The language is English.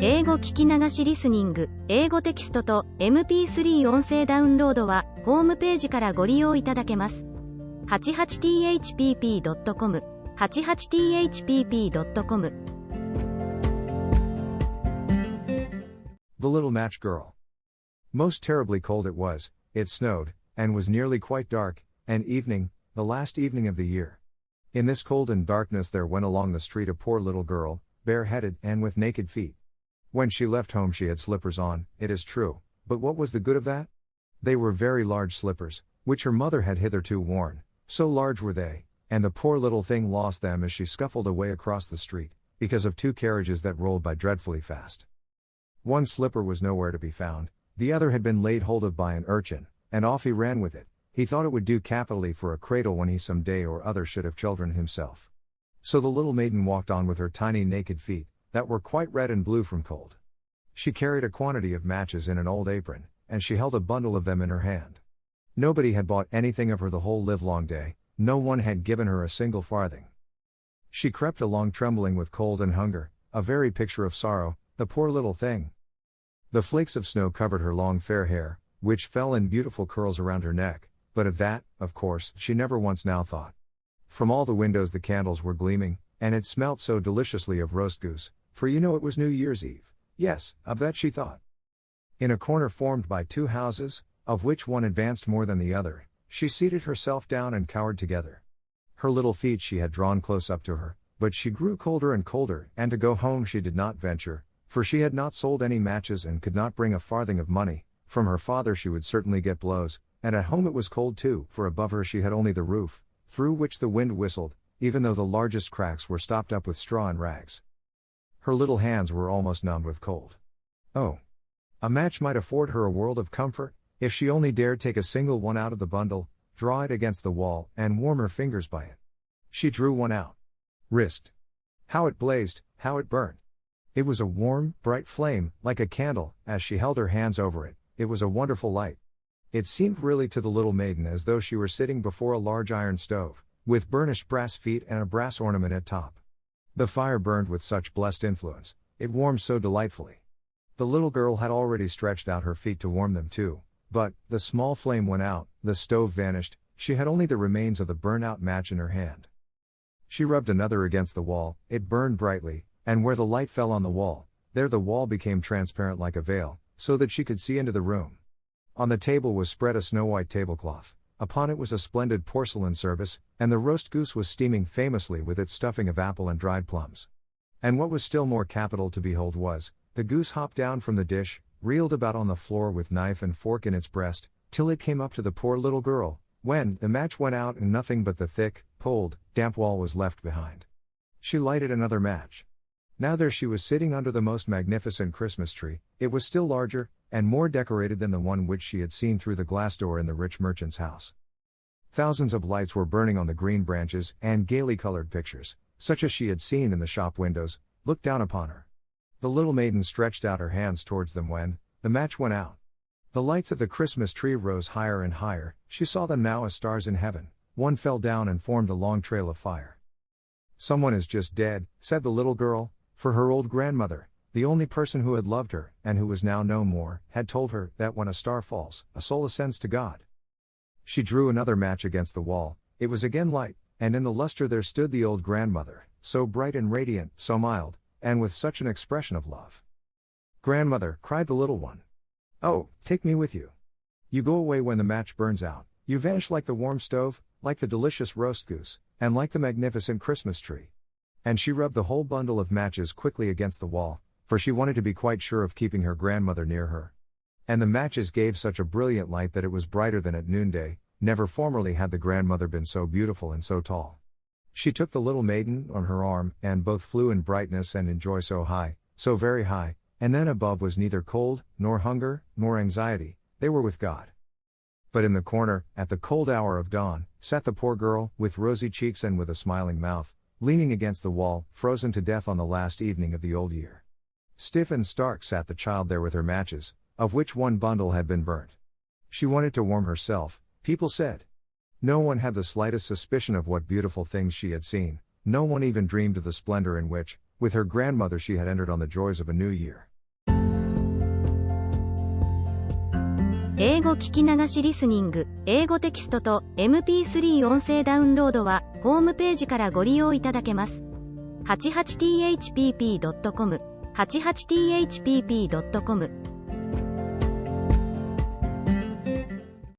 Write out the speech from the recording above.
英語聞き流しリスニング、英語テキストと MP3 音声ダウンロードは、ホームページからご利用いただけます。88thpp.com 88thpp.com The Little Match Girl. Most terribly cold it was, it snowed, and was nearly quite dark, and evening, the last evening of the year. In this cold and darkness there went along the street a poor little girl, bareheaded and with naked feet. When she left home she had slippers on, it is true, but what was the good of that? They were very large slippers, which her mother had hitherto worn, so large were they, and the poor little thing lost them as she scuffled away across the street, because of two carriages that rolled by dreadfully fast. One slipper was nowhere to be found, the other had been laid hold of by an urchin, and off he ran with it. He thought it would do capitally for a cradle when he some day or other should have children himself. So the little maiden walked on with her tiny naked feet, that were quite red and blue from cold. She carried a quantity of matches in an old apron, and she held a bundle of them in her hand. Nobody had bought anything of her the whole livelong day, no one had given her a single farthing. She crept along trembling with cold and hunger, a very picture of sorrow, the poor little thing. The flakes of snow covered her long fair hair, which fell in beautiful curls around her neck, but of that, of course, she never once now thought. From all the windows the candles were gleaming, and it smelt so deliciously of roast goose, for you know it was New Year's Eve. Yes, of that she thought. In a corner formed by two houses, of which one advanced more than the other, she seated herself down and cowered together. Her little feet she had drawn close up to her, but she grew colder and colder, and to go home she did not venture, for she had not sold any matches and could not bring a farthing of money. From her father she would certainly get blows, and at home it was cold too, for above her she had only the roof, through which the wind whistled, even though the largest cracks were stopped up with straw and rags. Her little hands were almost numbed with cold. Oh! A match might afford her a world of comfort, if she only dared take a single one out of the bundle, draw it against the wall, and warm her fingers by it. She drew one out. Risked. How it blazed, how it burnt! It was a warm, bright flame, like a candle. As she held her hands over it, it was a wonderful light. It seemed really to the little maiden as though she were sitting before a large iron stove, with burnished brass feet and a brass ornament at top. The fire burned with such blessed influence, it warmed so delightfully. The little girl had already stretched out her feet to warm them too, but, the small flame went out, the stove vanished, she had only the remains of the burnt-out match in her hand. She rubbed another against the wall, it burned brightly, and where the light fell on the wall, there the wall became transparent like a veil, so that she could see into the room. On the table was spread a snow-white tablecloth, upon it was a splendid porcelain service, and the roast goose was steaming famously with its stuffing of apple and dried plums. And what was still more capital to behold was, the goose hopped down from the dish, reeled about on the floor with knife and fork in its breast, till it came up to the poor little girl, when the match went out and nothing but the thick, cold, damp wall was left behind. She lighted another match. Now there she was sitting under the most magnificent Christmas tree. It was still larger, and more decorated than the one which she had seen through the glass door in the rich merchant's house. Thousands of lights were burning on the green branches, and gaily colored pictures, such as she had seen in the shop windows, looked down upon her. The little maiden stretched out her hands towards them when the match went out. The lights of the Christmas tree rose higher and higher, she saw them now as stars in heaven. One fell down and formed a long trail of fire. "Someone is just dead," said the little girl, for her old grandmother, the only person who had loved her, and who was now no more, had told her that when a star falls, a soul ascends to God. She drew another match against the wall, it was again light, and in the luster there stood the old grandmother, so bright and radiant, so mild, and with such an expression of love. "Grandmother," cried the little one. "Oh, take me with you. You go away when the match burns out, you vanish like the warm stove, like the delicious roast goose, and like the magnificent Christmas tree." And she rubbed the whole bundle of matches quickly against the wall, for she wanted to be quite sure of keeping her grandmother near her. And the matches gave such a brilliant light that it was brighter than at noonday. Never formerly had the grandmother been so beautiful and so tall. She took the little maiden on her arm, and both flew in brightness and in joy so high, so very high, and then above was neither cold, nor hunger, nor anxiety, they were with God. But in the corner, at the cold hour of dawn, sat the poor girl, with rosy cheeks and with a smiling mouth, leaning against the wall, frozen to death on the last evening of the old year. Stiff and stark sat the child there with her matches, of which one bundle had been burnt. She wanted to warm herself, people said. No one had the slightest suspicion of what beautiful things she had seen, no one even dreamed of the splendor in which, with her grandmother she had entered on the joys of a new year. 英語聞き流しリスニング、英語テキストと MP3 音声ダウンロードは、ホームページからご利用いただけます。88thpp.com、88thpp.com